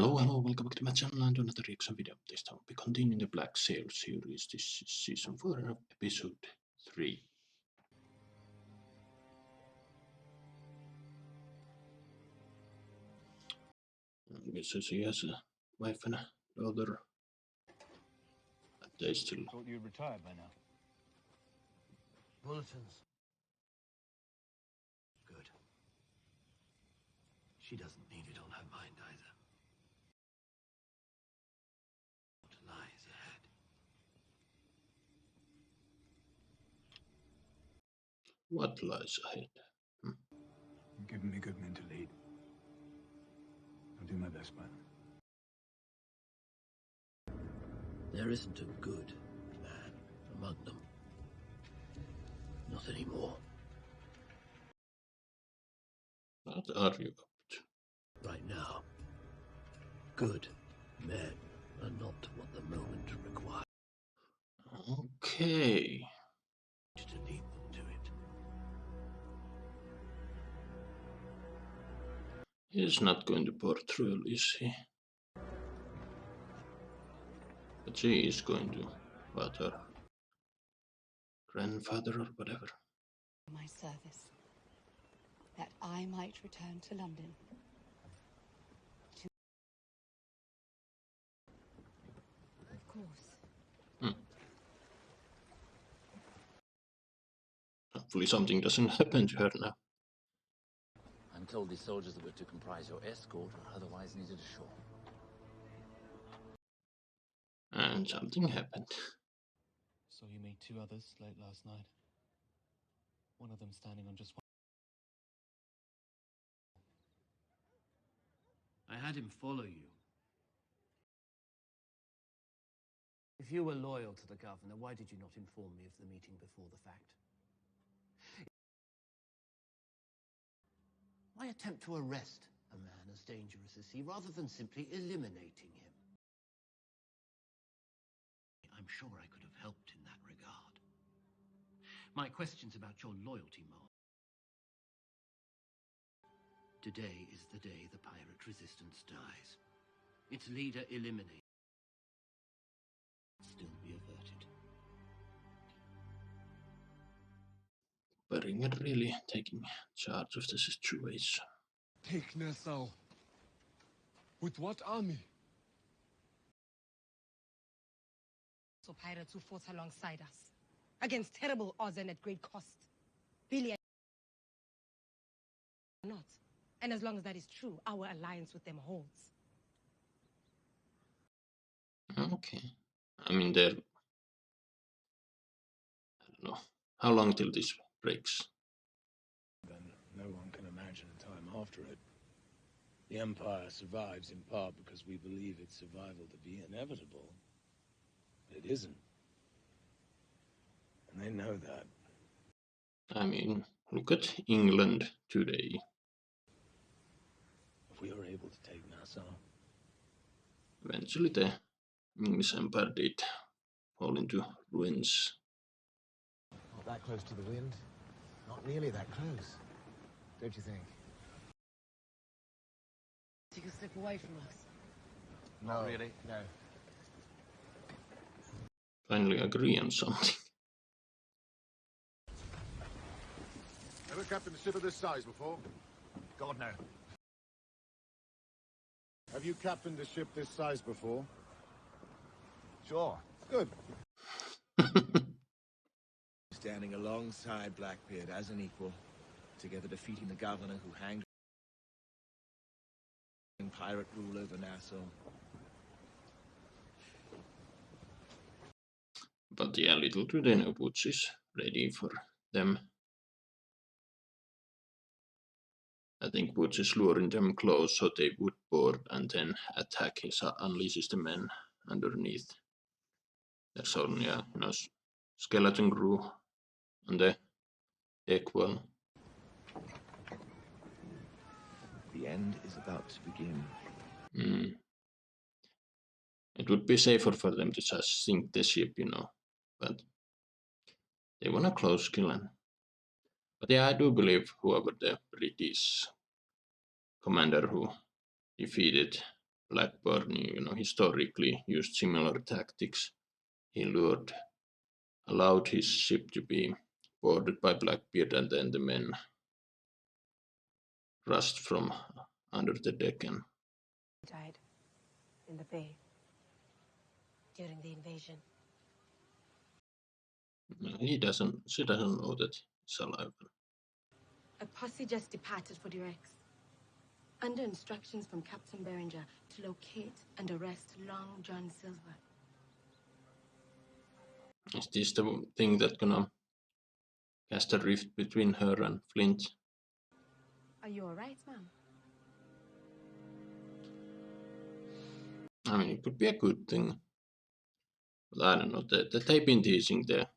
Hello, welcome back to my channel and another reaction video. This time we continue the Black Sail series. This is season 4, episode 3. It says he has a wife and a daughter. But they still... Thought you'd retired by now. Bulletins. Good. She doesn't need it on her mind either. What lies ahead? What lies ahead? You've given me good men to lead. I'll do my best, man. There isn't a good man among them. Not anymore. What are you up to? Right now, good men are not what the moment requires. Okay. To lead them to it. He's not going to portray, is he? But she is going to father, grandfather or whatever. My service, that I might return to London. Of course. Hopefully something doesn't happen to her now. I'm told these soldiers were to comprise your escort or otherwise needed ashore. And something happened. Saw you meet two others late last night. One of them standing on just one. I had him follow you. If you were loyal to the governor, why did you not inform me of the meeting before the fact? Why attempt to arrest a man as dangerous as he, rather than simply eliminating him? I'm sure I could have helped in that regard. My question's about your loyalty, Mark. Today is the day the pirate resistance dies. Its leader eliminated. Still be averted. Beringer really taking charge of the situation. Take Nassau. With what army? So pirates who fought alongside us, against terrible odds and at great cost. Billy and not. And as long as that is true, our alliance with them holds. Okay. I mean, I don't know. How long till this breaks? Then no one can imagine a time after it. The Empire survives in part because we believe its survival to be inevitable. But it isn't. And they know that. I mean, look at England today. If we are able to take Nassau, Eventually the English Empire did fall into ruins. Not that close to the wind. Not nearly that close. Don't you think? You can slip away from us. No, really? No. Finally agree on something. Ever captained a ship of this size before? God, no. Have you captained a ship this size before? Sure. Good. Standing alongside Blackbeard as an equal, together defeating the governor who hanged pirate rule over Nassau. But yeah, little do they know Woods is ready for them. I think Woods is luring them close so they would board and then attack his unleashes the men underneath. There's only a skeleton crew on the deck well. The end is about to begin. It would be safer for them to just sink the ship, but they want a close kill. But yeah, I do believe whoever the British commander who defeated Blackburn, historically used similar tactics. He allowed his ship to be boarded by Blackbeard, and then the men rushed from under the deck and Died in the bay during the invasion. she doesn't know that he's alive. A posse just departed for the Rex, under instructions from Captain Beringer to locate and arrest Long John Silver. Is this the thing that gonna cast a rift between her and Flint? Are you all right, ma'am? I mean, it could be a good thing. But I don't know, that they've been teasing the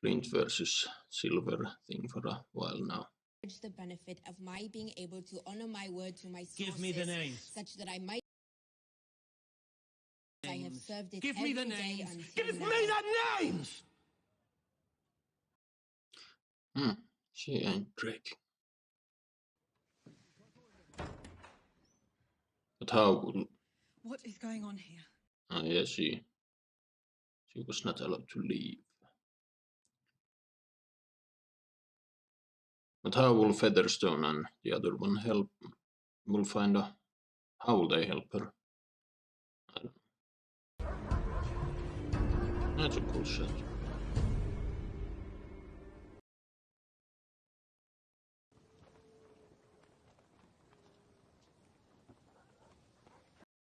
Flint versus Silver thing for a while now. The benefit of my being able to honor my word to my sources. Give me the names. Such that I might... I have served it Give me the every day names. until Give now. me the names! She ain't Drake. But how will... What is going on here? Yeah, she was not allowed to leave. But how will Featherstone and the other one help? We'll find out. How will they help her? I don't know. That's a cool shot.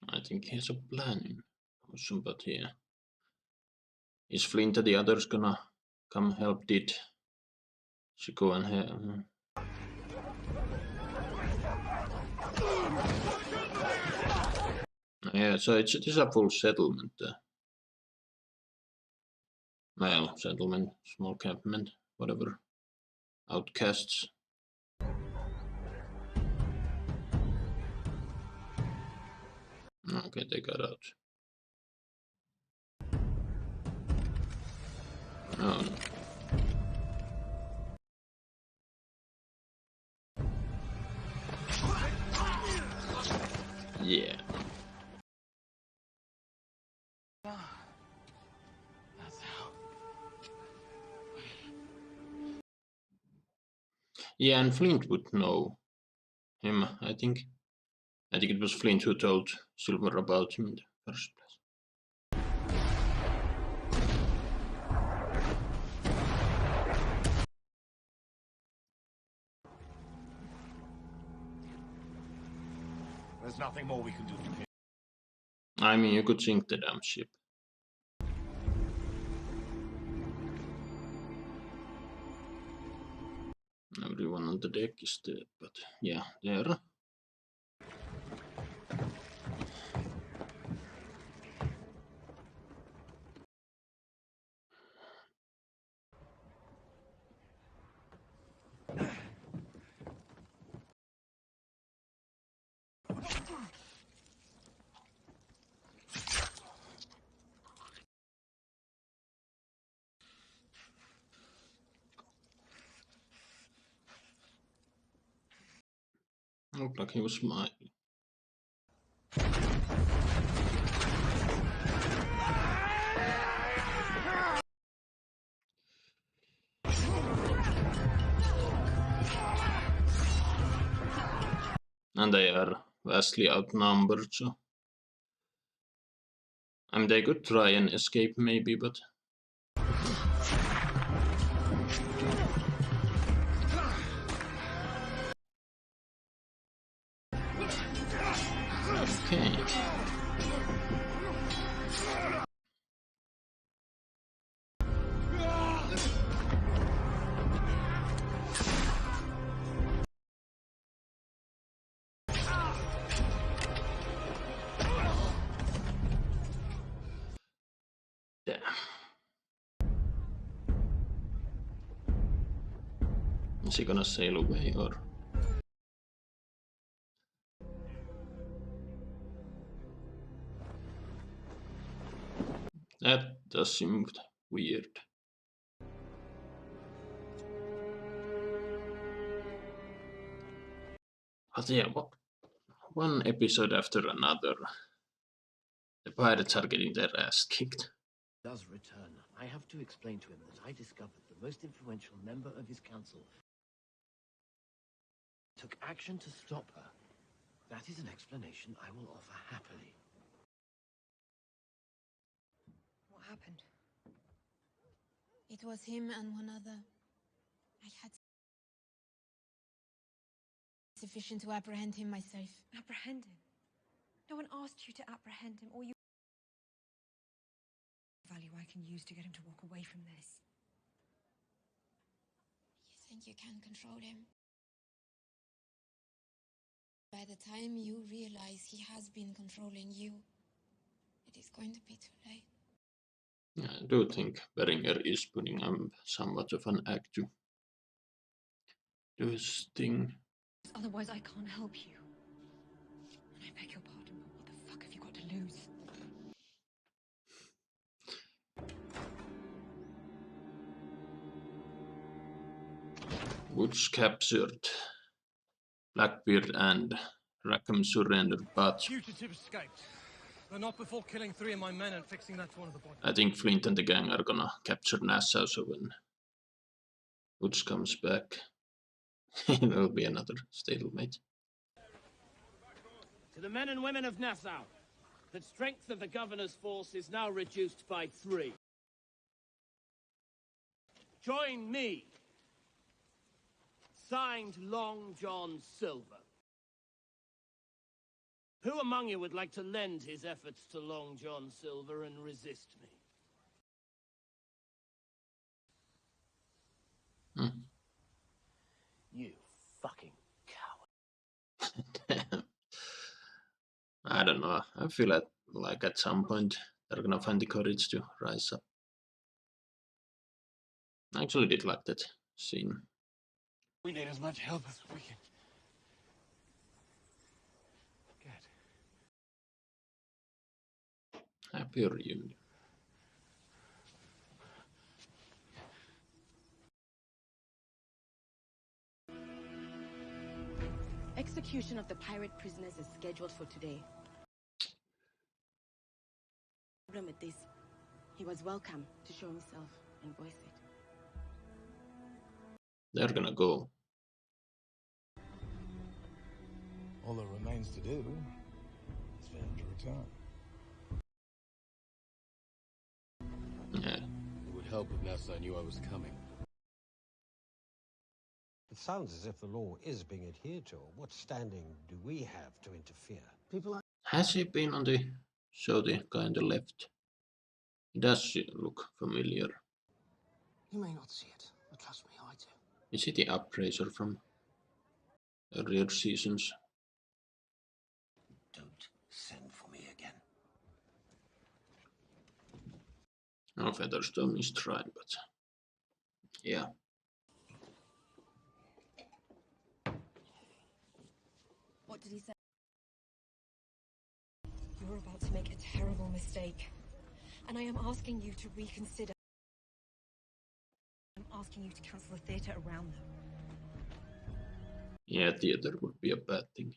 I think he has a plan in motion, but yeah. Is Flint and the others gonna come help? Did she go and help? Yeah, so it is a full settlement. Well, settlement, small campment, whatever. Outcasts. Okay, they got out. Oh no. Yeah. That's how. Yeah, and Flint would know him, I think. I think it was Flint who told Silver about him in the first place. There's nothing more we can do from here. I mean, you could sink the damn ship. Everyone on the deck is dead, but yeah, there. Looked like he was smiling. And they are vastly outnumbered, so... I mean, they could try and escape maybe, but... Okay. Damn. Is he gonna sail away or? That does seem weird. But yeah, one episode after another, the pirates are getting their ass kicked. Does return. I have to explain to him that I discovered the most influential member of his council took action to stop her. That is an explanation I will offer happily. What happened? It was him and one other. I had sufficient to apprehend him myself. Apprehend him? No one asked you to apprehend him, or you... value I can use to get him to walk away from this. You think you can control him? By the time you realize he has been controlling you, it is going to be too late. Yeah, I do think Beringer is putting somewhat of an act to do his thing. Otherwise, I can't help you. And I beg your pardon, but what the fuck have you got to lose? Woods captured. Blackbeard and Rackham surrendered, but Fugitive escaped. But not before killing 3 of my men and fixing that to one of the bodies. I think Flint and the gang are gonna capture Nassau, so when Woods comes back, it will be another stalemate. To the men and women of Nassau, the strength of the governor's force is now reduced by 3. Join me. Signed, Long John Silver. Who among you would like to lend his efforts to Long John Silver and resist me? You fucking coward. Damn. I don't know. I feel like at some point they're gonna find the courage to rise up. I actually did like that scene. We need as much help as we can get. Happy reunion. Execution of the pirate prisoners is scheduled for today. Problem with this, he was welcome to show himself and voice it. They're gonna go. All that remains to do is for him to return. Yeah. It would help if Nassau knew I was coming. It sounds as if the law is being adhered to. What standing do we have to interfere? Has he been on the show, the guy on the left? He does look familiar. You may not see it, but trust me, I do. Is he the appraiser from earlier seasons? Don't send for me again. No, Featherstone is trying, but yeah. What did he say? You're about to make a terrible mistake. And I am asking you to reconsider. I'm asking you to cancel the theatre around them. Yeah, theater would be a bad thing.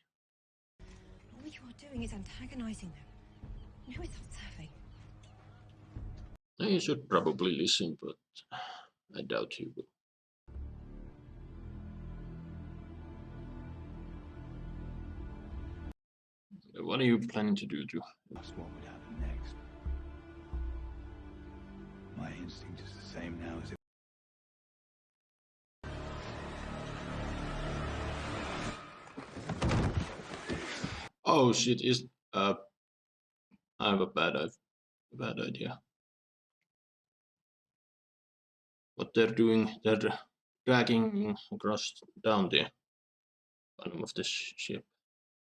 All you are doing is antagonizing them. No, it's not serving. He should probably listen, but I doubt he will. What are you planning to do, Drew? That's what would happen next. My instinct is the same now as it. Oh shit! I have a bad idea. What they're doing? They're dragging across down the bottom of the ship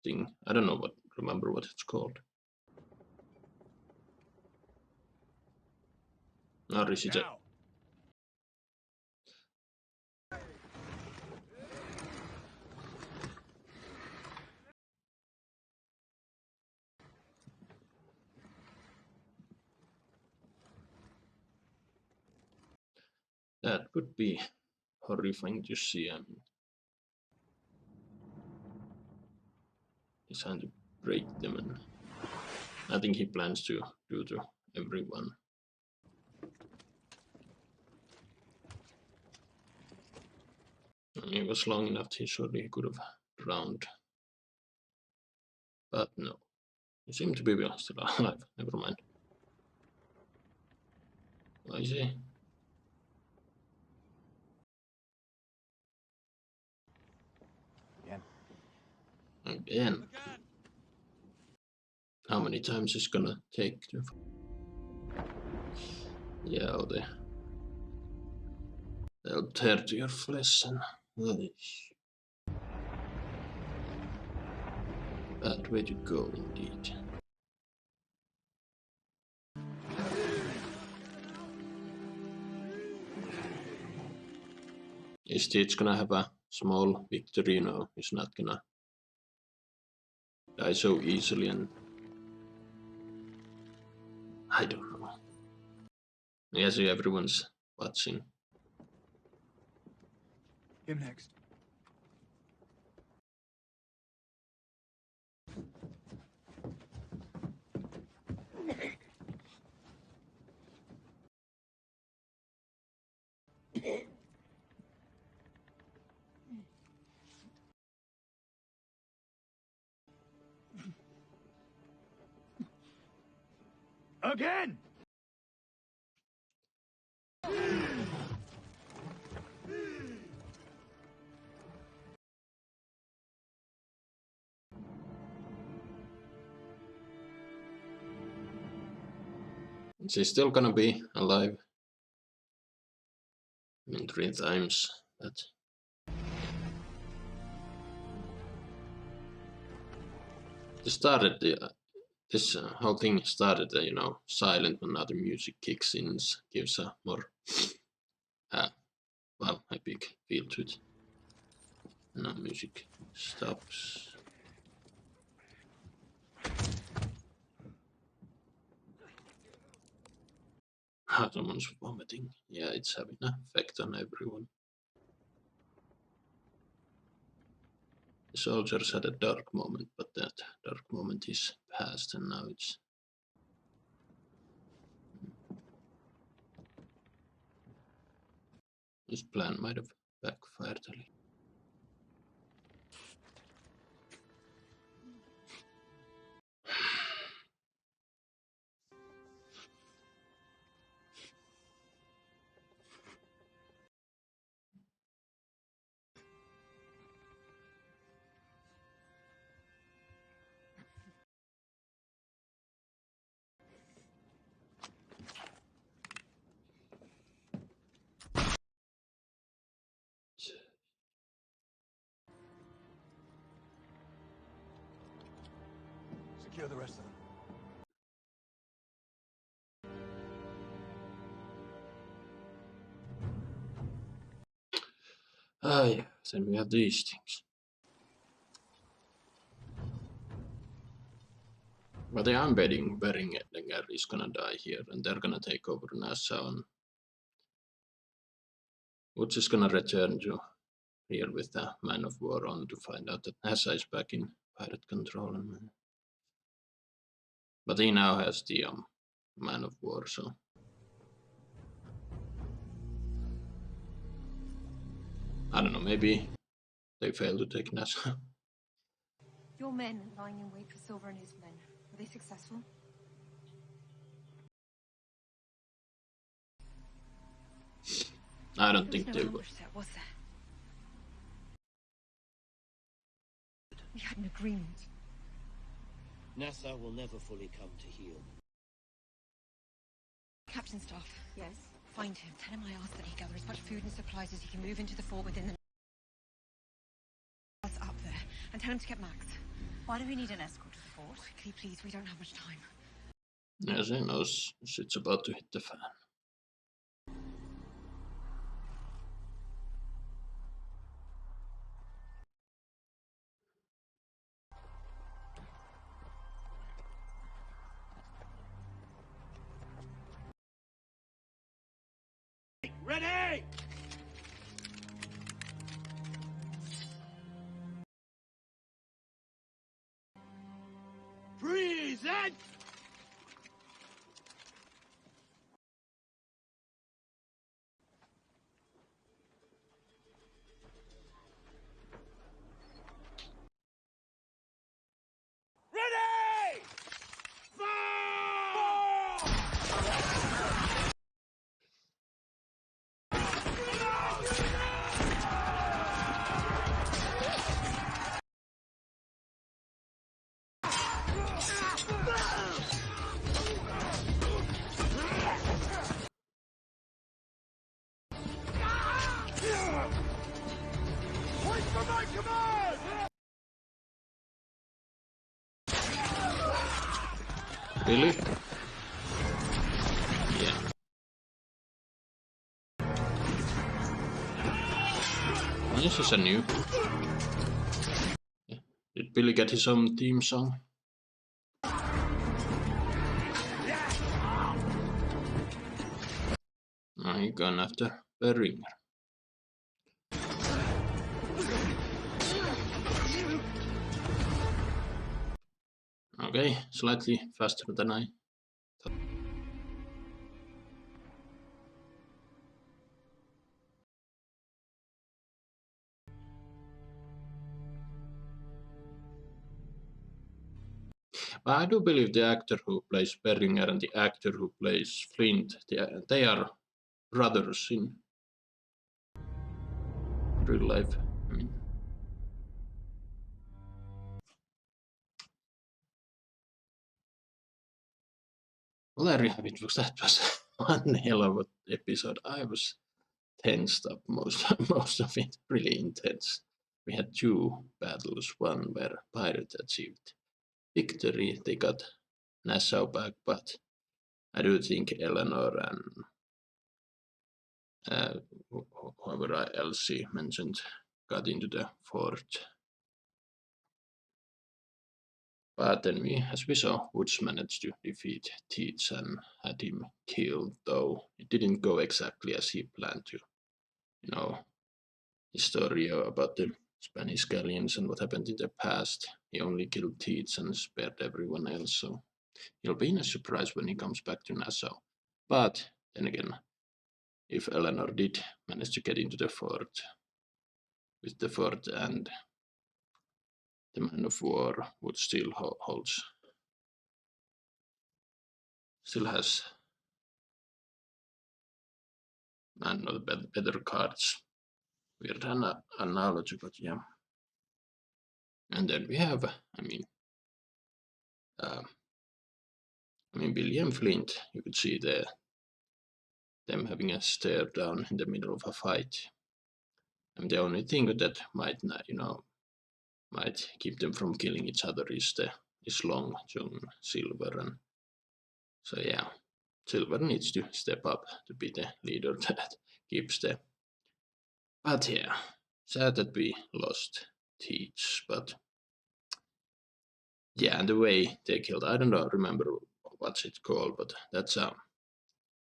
thing. I don't know remember what it's called. Or is it that would be horrifying to see. I mean, He's trying to break them, and I think he plans to do to everyone. It was long enough, he surely could have drowned. But no. He seemed to be still alive. Never mind. Why is he? Again. How many times is gonna take to... Yeah, oh, they'll tear to your flesh and... Bad way to go, indeed. Is Stitch gonna have a small victory? No, he's not gonna die so easily, and I don't know. Yeah, see, everyone's watching. Him next. Again! Is he still gonna be alive? I mean, 3 times, but... This whole thing started, you know, silent when other music kicks in, gives a more, well, epic feel to it. Now music stops. Someone's vomiting. Yeah, it's having an effect on everyone. The soldiers had a dark moment, but that dark moment is past, and now it's... This plan might have backfired a little. Secure the rest of them. Ah, yeah, then we have these things. But yeah, I'm betting Berengar is gonna die here, and they're gonna take over Nassau, and Woods is gonna return to here with the Man of War on to find out that Nassau is back in pirate control. But he now has the Man of War, so... I don't know, maybe they failed to take Nassau. Your men lying in wait for Silver and his men. Were they successful? I don't think they were. Was there? We had an agreement. Nassau will never fully come to heel. Captain Staff. Yes? Find him. Tell him I asked that he gather as much food and supplies as he can move into the fort within the... Us up there. And tell him to get Max. Why do we need an escort to the fort? Quickly, please. We don't have much time. Yes, he knows it's about to hit the fan. Ready! Present! Ready! Wait for my command! Really? Yeah. This is a new. Yeah. Did Billy get his own theme song? Now he gone after Beringer. Okay, slightly faster than I thought. But I do believe the actor who plays Beringer and the actor who plays Flint, they are brothers in real life. I mean, well, there you have it. That was one hell of an episode. I was tensed up most of it, really intense. We had two battles, one where Pirate achieved victory, they got Nassau back, but I do think Eleanor and whoever else she mentioned got into the fort. But then as we saw, Woods managed to defeat Teach and had him killed, though it didn't go exactly as he planned to. You know, his story about the Spanish galleons and what happened in the past. He only killed Teach and spared everyone else, so he'll be in a surprise when he comes back to Nassau. But then again, if Eleanor did manage to get into the fort, with the fort and the man of war would still still has better cards. Weird analogy, but yeah. And then we have, Billy and Flint. You could see them having a stare down in the middle of a fight. And the only thing that might keep them from killing each other is Long John Silver, and so yeah, Silver needs to step up to be the leader that keeps the. But yeah, sad that we lost Teach, but yeah, and the way they killed, I don't remember what's it called, but that's a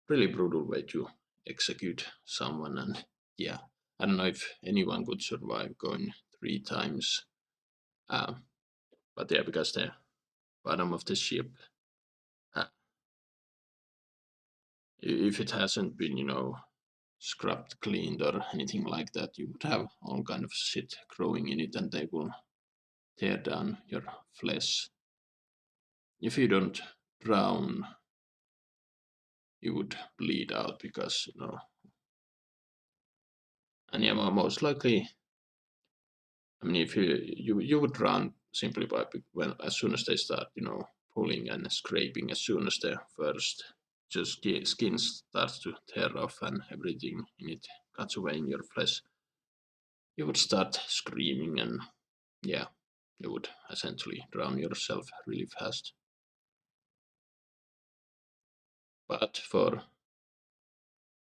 really brutal way to execute someone, and yeah, I don't know if anyone could survive going 3 times. But yeah, because the bottom of the ship, if it hasn't been, scrubbed, cleaned, or anything like that, you would have all kind of shit growing in it, and they will tear down your flesh. If you don't drown, you would bleed out because. And yeah, most likely, if you would drown simply by as soon as they start, pulling and scraping, as soon as the first just skin starts to tear off and everything in it cuts away in your flesh, you would start screaming, and yeah, you would essentially drown yourself really fast. But for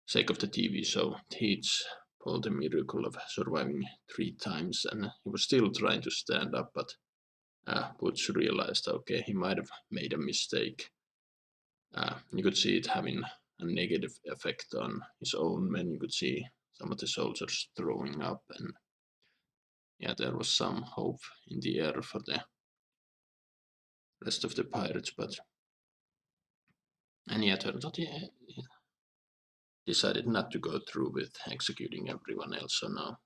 sake of the TV show, Teach pulled the miracle of surviving 3 times, and he was still trying to stand up, but Butch realized, okay, he might have made a mistake. You could see it having a negative effect on his own men. You could see some of the soldiers throwing up, and yeah, there was some hope in the air for the rest of the pirates, and yeah, turns out he decided not to go through with executing everyone else, so now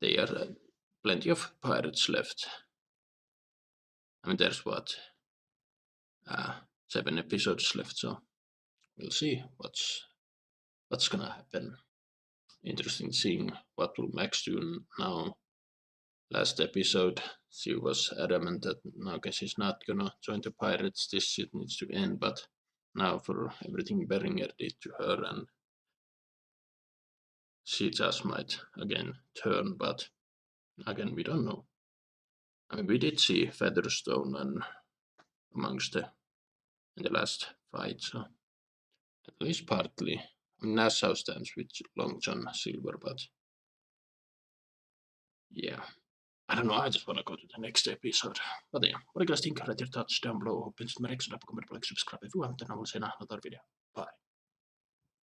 there are plenty of pirates left. I mean, there's what, 7 episodes left, so we'll see what's gonna happen. Interesting seeing what will Max do now. Last episode, she was adamant that now guess she's not gonna join the pirates, this shit needs to end, but now for everything Beringer did to her, and she just might again turn, but again, we don't know. I mean, we did see Featherstone and amongst in the last fight, so at least partly. I mean, Nassau stands with Long John Silver, but yeah. I don't know, I just want to go to the next episode. But yeah, what do you guys think? Write your thoughts down below. Hope you enjoyed my reaction. Comment, like, subscribe if you want, and I will see you in another video. Bye.